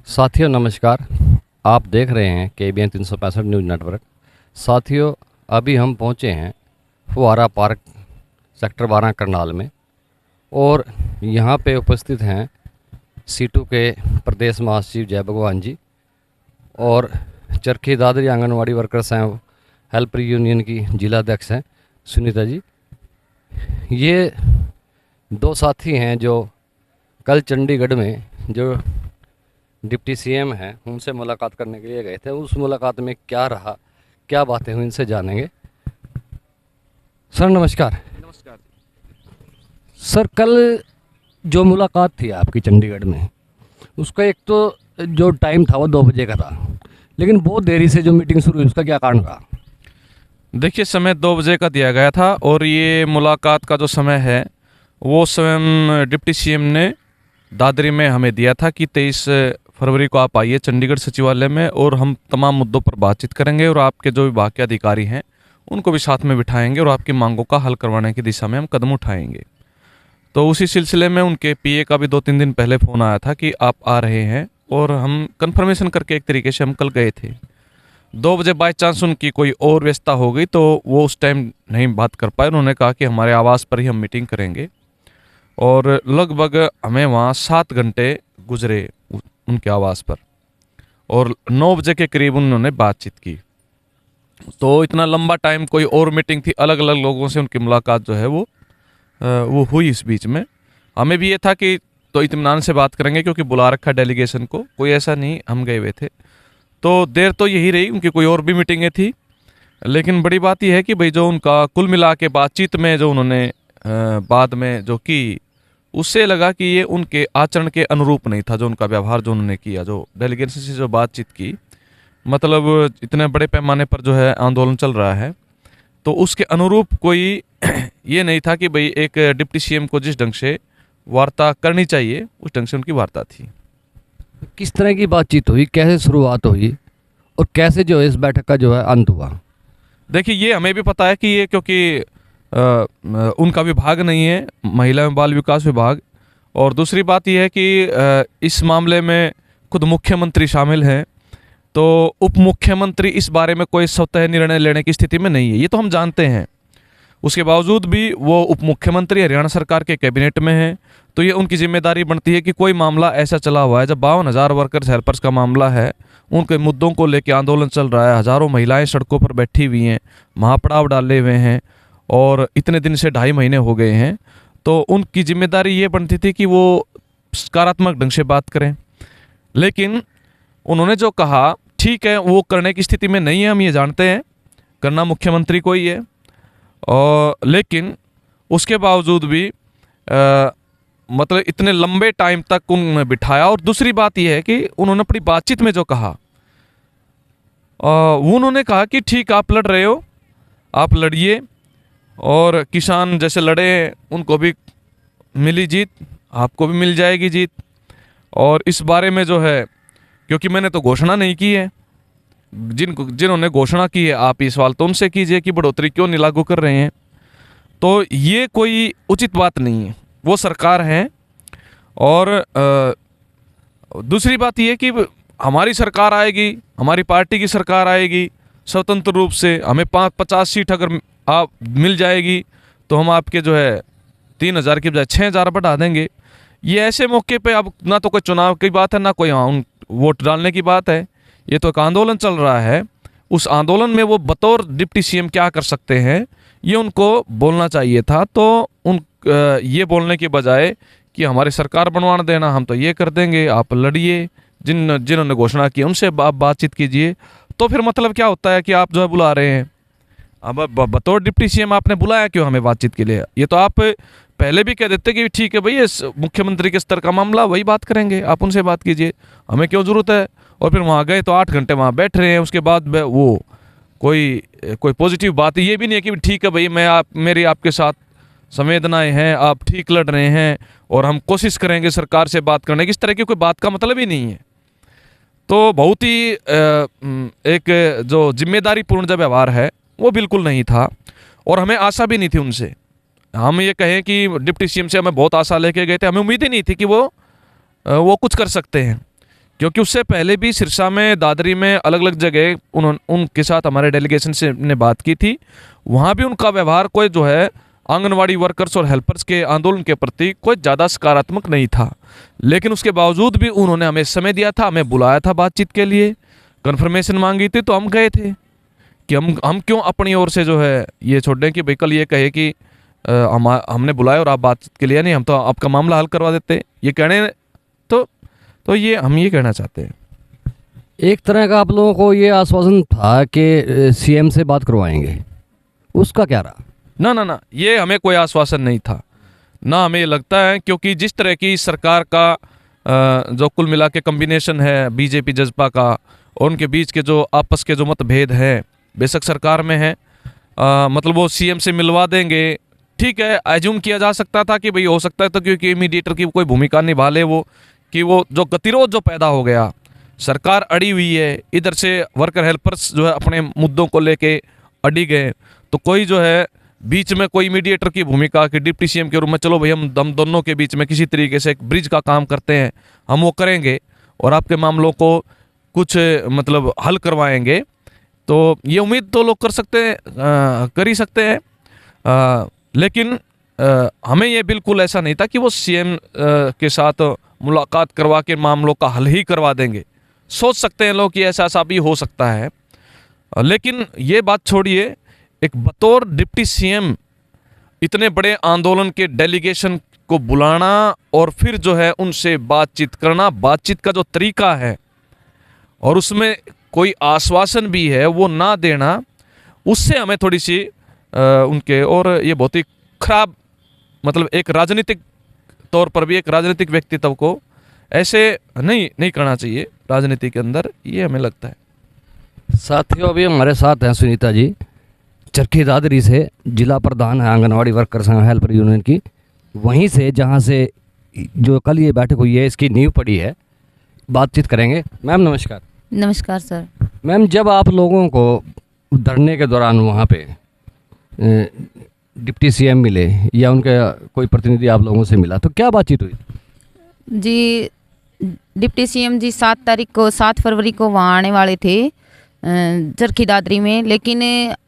साथियों नमस्कार। आप देख रहे हैं KBN 365 न्यूज़ नेटवर्क। साथियों अभी हम पहुंचे हैं फुहारा पार्क सेक्टर 12 करनाल में और यहां पे उपस्थित हैं सीटू के प्रदेश महासचिव जय भगवान जी और चरखी दादरी आंगनवाड़ी वर्कर्स हैं हेल्पर यूनियन की जिला अध्यक्ष हैं सुनीता जी। ये दो साथी हैं जो कल चंडीगढ़ में जो डिप्टी CM हैं उनसे मुलाकात करने के लिए गए थे। उस मुलाकात में क्या रहा, क्या बातें हुई, इनसे जानेंगे। सर नमस्कार। नमस्कार। सर कल जो मुलाकात थी आपकी चंडीगढ़ में, उसका एक तो जो टाइम था वो 2 बजे का था, लेकिन बहुत देरी से जो मीटिंग शुरू हुई उसका क्या कारण रहा? देखिए, समय 2 बजे का दिया गया था और ये मुलाकात का जो समय है वो स्वयं डिप्टी CM ने दादरी में हमें दिया था कि 23 फरवरी को आप आइए चंडीगढ़ सचिवालय में और हम तमाम मुद्दों पर बातचीत करेंगे और आपके जो विभाग के अधिकारी हैं उनको भी साथ में बिठाएंगे और आपकी मांगों का हल करवाने की दिशा में हम कदम उठाएंगे। तो उसी सिलसिले में उनके PA का भी 2-3 दिन पहले फ़ोन आया था कि आप आ रहे हैं और हम कंफर्मेशन करके एक तरीके से हम कल गए थे। 2 बजे बाई चांस उनकी कोई और व्यस्तता हो गई तो वो उस टाइम नहीं बात कर पाए। उन्होंने कहा कि हमारे आवास पर ही हम मीटिंग करेंगे और लगभग हमें वहाँ 7 घंटे गुजरे उनके आवास पर और 9 बजे के करीब उन्होंने बातचीत की। तो इतना लंबा टाइम, कोई और मीटिंग थी, अलग अलग लोगों से उनकी मुलाकात जो है वो हुई। इस बीच में हमें भी ये था कि तो इत्मीनान से बात करेंगे क्योंकि बुला रखा डेलीगेशन को, कोई ऐसा नहीं हम गए हुए थे। तो देर तो यही रही, उनकी कोई और भी मीटिंगें थी। लेकिन बड़ी बात यह है कि भाई जो उनका कुल मिला के बातचीत में जो उन्होंने बाद में जो की, उससे लगा कि ये उनके आचरण के अनुरूप नहीं था। जो उनका व्यवहार जो उन्होंने किया, जो डेलीगेशन से जो बातचीत की, मतलब इतने बड़े पैमाने पर जो है आंदोलन चल रहा है, तो उसके अनुरूप कोई ये नहीं था कि भाई एक डिप्टी CM को जिस ढंग से वार्ता करनी चाहिए उस ढंग से उनकी वार्ता थी। किस तरह की बातचीत हुई, कैसे शुरुआत हुई और कैसे जो है इस बैठक का जो है अंत हुआ? देखिए, ये हमें भी पता है कि ये क्योंकि उनका विभाग नहीं है, महिला एवं बाल विकास विभाग, और दूसरी बात यह है कि इस मामले में खुद मुख्यमंत्री शामिल हैं, तो उप मुख्यमंत्री इस बारे में कोई स्वतः निर्णय लेने की स्थिति में नहीं है, ये तो हम जानते हैं। उसके बावजूद भी वो उप मुख्यमंत्री हरियाणा सरकार के कैबिनेट में हैं, तो ये उनकी जिम्मेदारी बनती है कि कोई मामला ऐसा चला हुआ है, जब 52,000 वर्कर्स हेल्पर्स का मामला है, उनके मुद्दों को लेकर आंदोलन चल रहा है, हज़ारों महिलाएं सड़कों पर बैठी हुई हैं, महापड़ाव डाले हुए हैं और इतने दिन से 2.5 महीने हो गए हैं, तो उनकी जिम्मेदारी ये बनती थी कि वो सकारात्मक ढंग से बात करें। लेकिन उन्होंने जो कहा, ठीक है, वो करने की स्थिति में नहीं है, हम ये जानते हैं, करना मुख्यमंत्री को ही है। और लेकिन उसके बावजूद भी मतलब इतने लंबे टाइम तक उन्होंने बिठाया। और दूसरी बात यह है कि उन्होंने अपनी बातचीत में जो कहा, वो उन्होंने कहा कि ठीक, आप लड़ रहे हो, आप लड़िए, और किसान जैसे लड़े उनको भी मिली जीत, आपको भी मिल जाएगी जीत। और इस बारे में जो है, क्योंकि मैंने तो घोषणा नहीं की है, जिन्होंने घोषणा की है आप ये सवाल तो उनसे कीजिए कि बढ़ोतरी क्यों नहीं लागू कर रहे हैं। तो ये कोई उचित बात नहीं है, वो सरकार है। और दूसरी बात ये कि हमारी सरकार आएगी, हमारी पार्टी की सरकार आएगी, स्वतंत्र रूप से हमें 50 सीट अगर आप मिल जाएगी तो हम आपके जो है 3,000 की बजाय 6,000 बढ़ा देंगे। ये ऐसे मौके पे अब ना तो कोई चुनाव की बात है, ना कोई वोट डालने की बात है, ये तो एक आंदोलन चल रहा है। उस आंदोलन में वो बतौर डिप्टी CM क्या कर सकते हैं, ये उनको बोलना चाहिए था। तो ये बोलने के बजाय कि हमारी सरकार बनवा देना, हम तो ये कर देंगे, आप लड़िए, जिन्होंने घोषणा की उनसे आप बातचीत कीजिए। तो फिर मतलब क्या होता है कि आप जो है बुला रहे हैं, अब बतौर डिप्टी CM आपने बुलाया क्यों हमें बातचीत के लिए? ये तो आप पहले भी कह देते कि ठीक है भाई, ये मुख्यमंत्री के स्तर का मामला, वही बात करेंगे, आप उनसे बात कीजिए, हमें क्यों ज़रूरत है। और फिर वहाँ गए तो 8 घंटे वहाँ बैठ रहे हैं, उसके बाद वो कोई पॉजिटिव बात ये भी नहीं है कि ठीक है भाई, मेरी आपके साथ संवेदनाएं हैं, आप ठीक लड़ रहे हैं और हम कोशिश करेंगे सरकार से बात करने की। इस तरह की कोई बात का मतलब ही नहीं है। तो बहुत ही एक जो जिम्मेदारीपूर्ण जो व्यवहार है वो बिल्कुल नहीं था और हमें आशा भी नहीं थी उनसे। हम ये कहें कि डिप्टी CM से हमें बहुत आशा लेके गए थे, हमें उम्मीद ही नहीं थी कि वो कुछ कर सकते हैं, क्योंकि उससे पहले भी सिरसा में, दादरी में, अलग अलग जगह उनके साथ हमारे डेलीगेशन से ने बात की थी। वहाँ भी उनका व्यवहार कोई जो है आंगनवाड़ी वर्कर्स और हेल्पर्स के आंदोलन के प्रति कोई ज़्यादा सकारात्मक नहीं था। लेकिन उसके बावजूद भी उन्होंने हमें समय दिया था, हमें बुलाया था बातचीत के लिए, कन्फर्मेशन मांगी थी, तो हम गए थे कि हम क्यों अपनी ओर से जो है ये छोड़ दें कि भाई कल ये कहे कि हमने बुलाया और आप बातचीत के लिए नहीं, हम तो आपका मामला हल करवा देते, ये कहने तो ये हम ये कहना चाहते हैं। एक तरह का आप लोगों को ये आश्वासन था कि सीएम से बात करवाएंगे, उसका क्या रहा? ना, ये हमें कोई आश्वासन नहीं था, ना हमें लगता है, क्योंकि जिस तरह की सरकार का जो कुल मिला के कम्बिनेशन है बीजेपी जजपा का, और उनके बीच के जो आपस के जो मतभेद हैं, बेशक सरकार में है, मतलब वो सीएम से मिलवा देंगे, ठीक है, एज्यूम किया जा सकता था कि भाई हो सकता है, तो क्योंकि मीडिएटर की कोई भूमिका निभा ले वो, कि वो जो गतिरोध जो पैदा हो गया, सरकार अड़ी हुई है, इधर से वर्कर हेल्पर्स जो है अपने मुद्दों को लेके अड़ी गए, तो कोई जो है बीच में कोई मीडिएटर की भूमिका कि डिप्टी सीएम के रूप में चलो भाई हम दोनों के बीच में किसी तरीके से एक ब्रिज का काम करते हैं, हम वो करेंगे और आपके मामलों को कुछ मतलब हल करवाएंगे, तो ये उम्मीद तो लोग कर सकते हैं, कर ही सकते हैं। लेकिन हमें ये बिल्कुल ऐसा नहीं था कि वो सीएम के साथ मुलाकात करवा के मामलों का हल ही करवा देंगे। सोच सकते हैं लोग कि ऐसा भी हो सकता है, लेकिन ये बात छोड़िए, एक बतौर डिप्टी सीएम इतने बड़े आंदोलन के डेलीगेशन को बुलाना और फिर जो है उनसे बातचीत करना, बातचीत का जो तरीका है और उसमें कोई आश्वासन भी है वो ना देना, उससे हमें थोड़ी सी उनके, और ये बहुत ही खराब, मतलब एक राजनीतिक तौर पर भी एक राजनीतिक व्यक्तित्व को ऐसे नहीं करना चाहिए राजनीति के अंदर, ये हमें लगता है। साथियों, अभी हमारे साथ हैं सुनीता जी, चरखी दादरी से, जिला प्रधान है anganwadi workers and helper union की, वहीं से जहां से जो कल ये बैठक हुई है इसकी नींव पड़ी है। बातचीत करेंगे। मैम नमस्कार। नमस्कार सर। मैम, जब आप लोगों को धरने के दौरान वहाँ पे डिप्टी सीएम मिले या उनके कोई प्रतिनिधि आप लोगों से मिला, तो क्या बातचीत हुई? जी, डिप्टी सीएम जी 7 फरवरी को वहाँ आने वाले थे चरखी दादरी में, लेकिन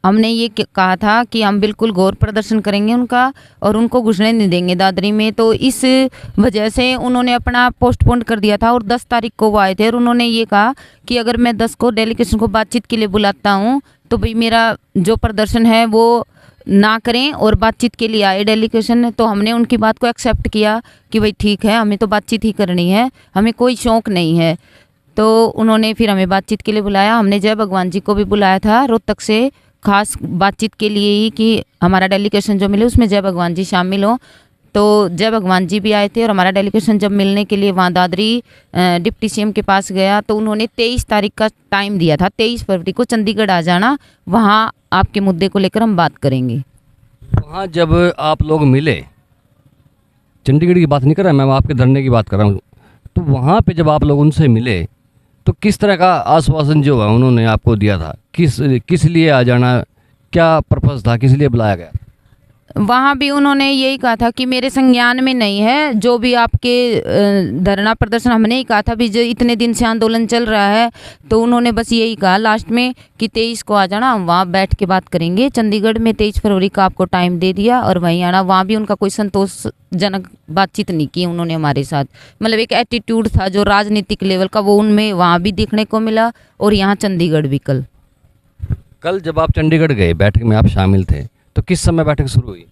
हमने ये कहा था कि हम बिल्कुल गौर प्रदर्शन करेंगे उनका और उनको घुसने नहीं देंगे दादरी में, तो इस वजह से उन्होंने अपना पोस्टपोन कर दिया था और 10 तारीख को वो आए थे और उन्होंने ये कहा कि अगर मैं 10 को डेलीगेशन को बातचीत के लिए बुलाता हूँ तो भाई मेरा जो प्रदर्शन है वो ना करें और बातचीत के लिए आए डेलीगेशन। तो हमने उनकी बात को एक्सेप्ट किया कि भाई ठीक है, हमें तो बातचीत ही करनी है, हमें कोई शौक़ नहीं है। तो उन्होंने फिर हमें बातचीत के लिए बुलाया। हमने जय भगवान जी को भी बुलाया था रोहतक से, खास बातचीत के लिए ही कि हमारा डेलीगेशन जो मिले उसमें जय भगवान जी शामिल हो। तो जय भगवान जी भी आए थे और हमारा डेलीगेशन जब मिलने के लिए वहाँ दादरी डिप्टी सीएम के पास गया तो उन्होंने 23 तारीख का टाइम दिया था, 23 फरवरी को चंडीगढ़ आ जाना, वहाँ आपके मुद्दे को लेकर हम बात करेंगे। वहाँ जब आप लोग मिले, चंडीगढ़ की बात नहीं कर रहा मैं आपके धरने की बात कर रहा हूँ, तो वहाँ पे जब आप लोग उनसे मिले तो किस तरह का आश्वासन जो है उन्होंने आपको दिया था? किस लिए आ जाना, क्या पर्पस था, किस लिए बुलाया गया? वहाँ भी उन्होंने यही कहा था कि मेरे संज्ञान में नहीं है जो भी आपके धरना प्रदर्शन, हमने ही कहा था भी जो इतने दिन से आंदोलन चल रहा है, तो उन्होंने बस यही कहा लास्ट में कि 23 को आ जाना, हम वहाँ बैठ के बात करेंगे। चंडीगढ़ में 23 फरवरी का आपको टाइम दे दिया और वहीं आना। वहाँ भी उनका कोई संतोषजनक बातचीत नहीं की उन्होंने हमारे साथ, मतलब एक एटीट्यूड था जो राजनीतिक लेवल का वो उनमें वहाँ भी देखने को मिला और यहाँ चंडीगढ़ भी। कल जब आप चंडीगढ़ गए, बैठक में आप शामिल थे, तो किस समय बैठक शुरू हुई?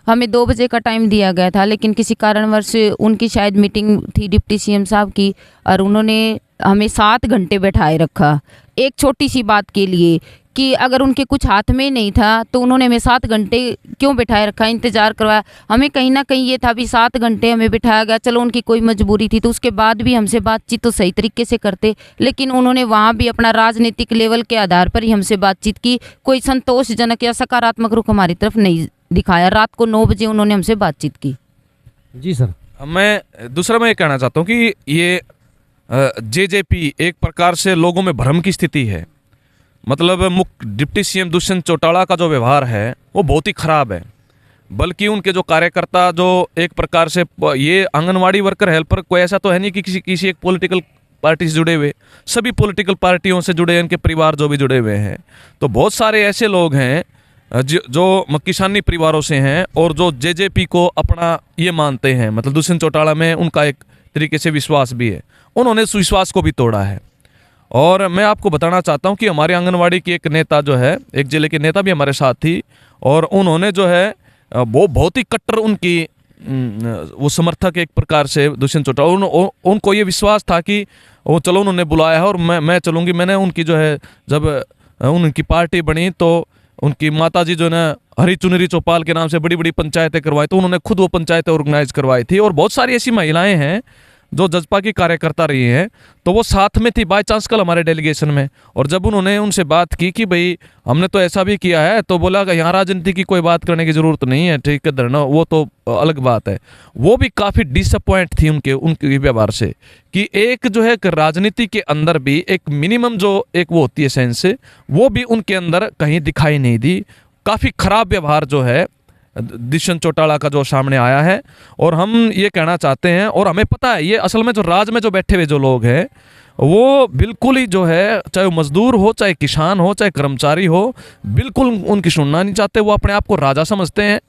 हमें 2 बजे का टाइम दिया गया था, लेकिन किसी कारणवश उनकी शायद मीटिंग थी डिप्टी सीएम साहब की और उन्होंने हमें 7 घंटे बैठाए रखा एक छोटी सी बात के लिए कि अगर उनके कुछ हाथ में नहीं था तो उन्होंने हमें 7 घंटे क्यों बैठाए रखा, इंतज़ार करवाया। हमें कहीं ना कहीं ये था भी 7 घंटे हमें बिठाया गया, चलो उनकी कोई मजबूरी थी तो उसके बाद भी हमसे बातचीत तो सही तरीके से करते, लेकिन उन्होंने वहाँ भी अपना राजनीतिक लेवल के आधार पर ही हमसे बातचीत की, कोई संतोषजनक या सकारात्मक रुख हमारी तरफ नहीं दिखाया। रात को 9 बजे उन्होंने हमसे बातचीत की। जी सर। मैं ये कहना चाहता हूँ कि ये जेजेपी एक प्रकार से लोगों में भ्रम की स्थिति है। मतलब डिप्टी सीएम दुष्यंत चौटाला का जो व्यवहार है वो बहुत ही खराब है, बल्कि उनके जो कार्यकर्ता जो एक प्रकार से, ये आंगनवाड़ी वर्कर हेल्पर कोई ऐसा तो है नहीं कि किसी एक पॉलिटिकल पार्टी से जुड़े हुए, सभी पॉलिटिकल पार्टियों से जुड़े, इनके परिवार जो भी जुड़े हुए हैं। तो बहुत सारे ऐसे लोग हैं जो किसानी परिवारों से हैं और जो जेजेपी को अपना ये मानते हैं, मतलब दुष्यंत चौटाला में उनका एक तरीके से विश्वास भी है। उन्होंने इस विश्वास को भी तोड़ा है। और मैं आपको बताना चाहता हूँ कि हमारे आंगनवाड़ी की एक नेता जो है, एक जिले के नेता भी हमारे साथ थी, और उन्होंने जो है वो बहुत ही कट्टर उनकी वो समर्थक एक प्रकार से दुष्यंत चौटाला, उनको ये विश्वास था कि वो चलो उन्होंने बुलाया है और मैं चलूँगी। मैंने उनकी जो है जब उनकी पार्टी बनी तो उनकी माताजी जो है हरी चुनरी चौपाल के नाम से बड़ी बड़ी पंचायतें करवाई, तो उन्होंने खुद वो पंचायतें ऑर्गेनाइज करवाई थी। और बहुत सारी ऐसी महिलाएं हैं जो जजपा की कार्यकर्ता रही हैं, तो वो साथ में थी बाय चांस कल हमारे डेलीगेशन में। और जब उन्होंने उनसे बात की कि भाई हमने तो ऐसा भी किया है, तो बोला कि यहाँ राजनीति की कोई बात करने की ज़रूरत नहीं है, ठीक है धरना वो तो अलग बात है। वो भी काफ़ी डिसअपॉइंट थी उनके व्यवहार से कि एक जो है राजनीति के अंदर भी एक मिनिमम जो एक वो होती है सेंस, वो भी उनके अंदर कहीं दिखाई नहीं दी। काफ़ी खराब व्यवहार जो है दुष्यंत चौटाला का जो सामने आया है। और हम ये कहना चाहते हैं, और हमें पता है ये असल में जो राज में जो बैठे हुए जो लोग हैं वो बिल्कुल ही जो है, चाहे वो मजदूर हो, चाहे किसान हो, चाहे कर्मचारी हो, बिल्कुल उनकी सुनना नहीं चाहते। वो अपने आप को राजा समझते हैं।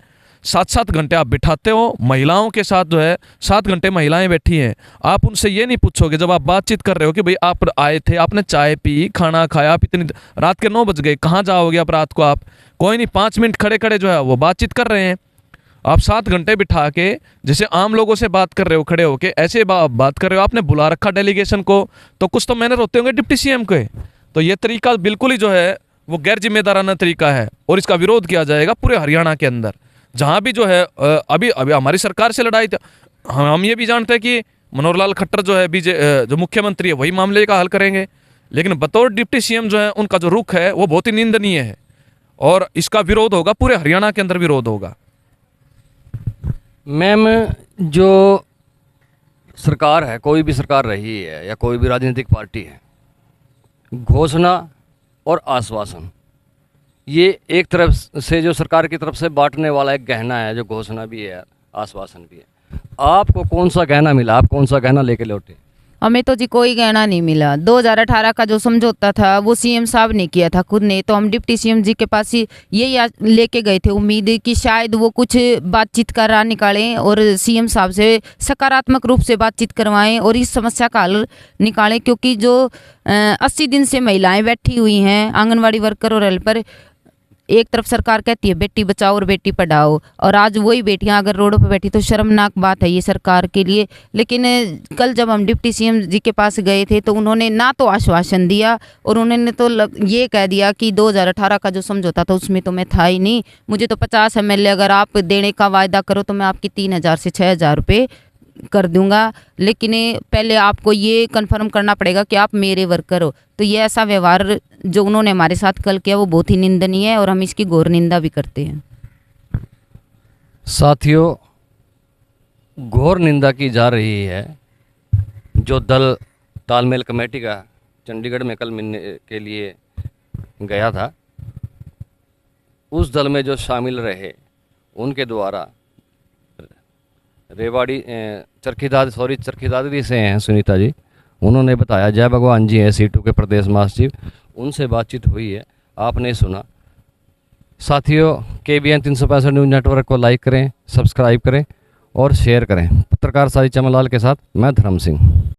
7-7 घंटे आप बिठाते हो महिलाओं के साथ, जो है 7 घंटे महिलाएं बैठी हैं। आप उनसे ये नहीं पूछोगे जब आप बातचीत कर रहे हो कि भाई आप आए थे, आपने चाय पी, खाना खाया, आप इतनी रात के 9 बज गए, कहाँ जाओगे आप रात को? आप कोई नहीं, 5 मिनट खड़े खड़े जो है वो बातचीत कर रहे हैं। आप 7 घंटे बिठा के जैसे आम लोगों से बात कर रहे हो खड़े होके, ऐसे बात कर रहे हो। आपने बुला रखा डेलीगेशन को, तो कुछ तो मैनर होते होंगे डिप्टी सीएम के। तो ये तरीका बिल्कुल ही जो है वो गैर जिम्मेदाराना तरीका है, और इसका विरोध किया जाएगा पूरे हरियाणा के अंदर। जहाँ भी जो है अभी हमारी सरकार से लड़ाई, हम ये भी जानते हैं कि मनोहर लाल खट्टर जो है जो मुख्यमंत्री है वही मामले का हल करेंगे, लेकिन बतौर डिप्टी सीएम जो है उनका जो रुख है वो बहुत ही निंदनीय है, और इसका विरोध होगा, पूरे हरियाणा के अंदर विरोध होगा। मैम, जो सरकार है, कोई भी सरकार रही है या कोई भी राजनीतिक पार्टी है, घोषणा और आश्वासन, ये एक तरफ से जो सरकार की तरफ से बांटने वाला एक गहना है, जो घोषणा भी है आश्वासन भी है। आपको कौन सा गहना मिला? आप कौन सा गहना लेके लौटे? हमें तो जी कोई गहना नहीं मिला। 2018 का जो समझौता था वो सीएम साहब ने किया था खुद ने, तो हम डिप्टी सीएम जी के पास ही यही लेके गए थे, उम्मीद कि शायद वो कुछ बातचीत का राह निकालें और सीएम साहब से सकारात्मक रूप से बातचीत करवाएं और इस समस्या का हल निकालें। क्योंकि जो 80 दिन से महिलाएं बैठी हुई हैं आंगनवाड़ी वर्कर और हेल्पर, एक तरफ सरकार कहती है बेटी बचाओ और बेटी पढ़ाओ, और आज वही बेटियां अगर रोडों पर बैठी, तो शर्मनाक बात है ये सरकार के लिए। लेकिन कल जब हम डिप्टी सीएम जी के पास गए थे तो उन्होंने ना तो आश्वासन दिया, और उन्होंने तो ये कह दिया कि 2018 का जो समझौता था उसमें तो मैं था ही नहीं, मुझे तो 50 MLA अगर आप देने का वायदा करो तो मैं आपकी 3000 से 6000 रुपये कर दूंगा, लेकिन पहले आपको ये कंफर्म करना पड़ेगा कि आप मेरे वर्कर हो। तो ये ऐसा व्यवहार जो उन्होंने हमारे साथ कल किया वो बहुत ही निंदनीय है, और हम इसकी घोर निंदा भी करते हैं। साथियों, घोर निंदा की जा रही है। जो दल तालमेल कमेटी का चंडीगढ़ में कल मिलने के लिए गया था, उस दल में जो शामिल रहे उनके द्वारा रेवाड़ी चरखी दादरी से हैं सुनीता जी, उन्होंने बताया, जय भगवान जी हैं C2 के प्रदेश महासचिव, उनसे बातचीत हुई है, आपने सुना। साथियों, KBN 365 न्यूज़ नेटवर्क को लाइक करें, सब्सक्राइब करें और शेयर करें। पत्रकार सारी चमनलाल के साथ मैं धर्म सिंह।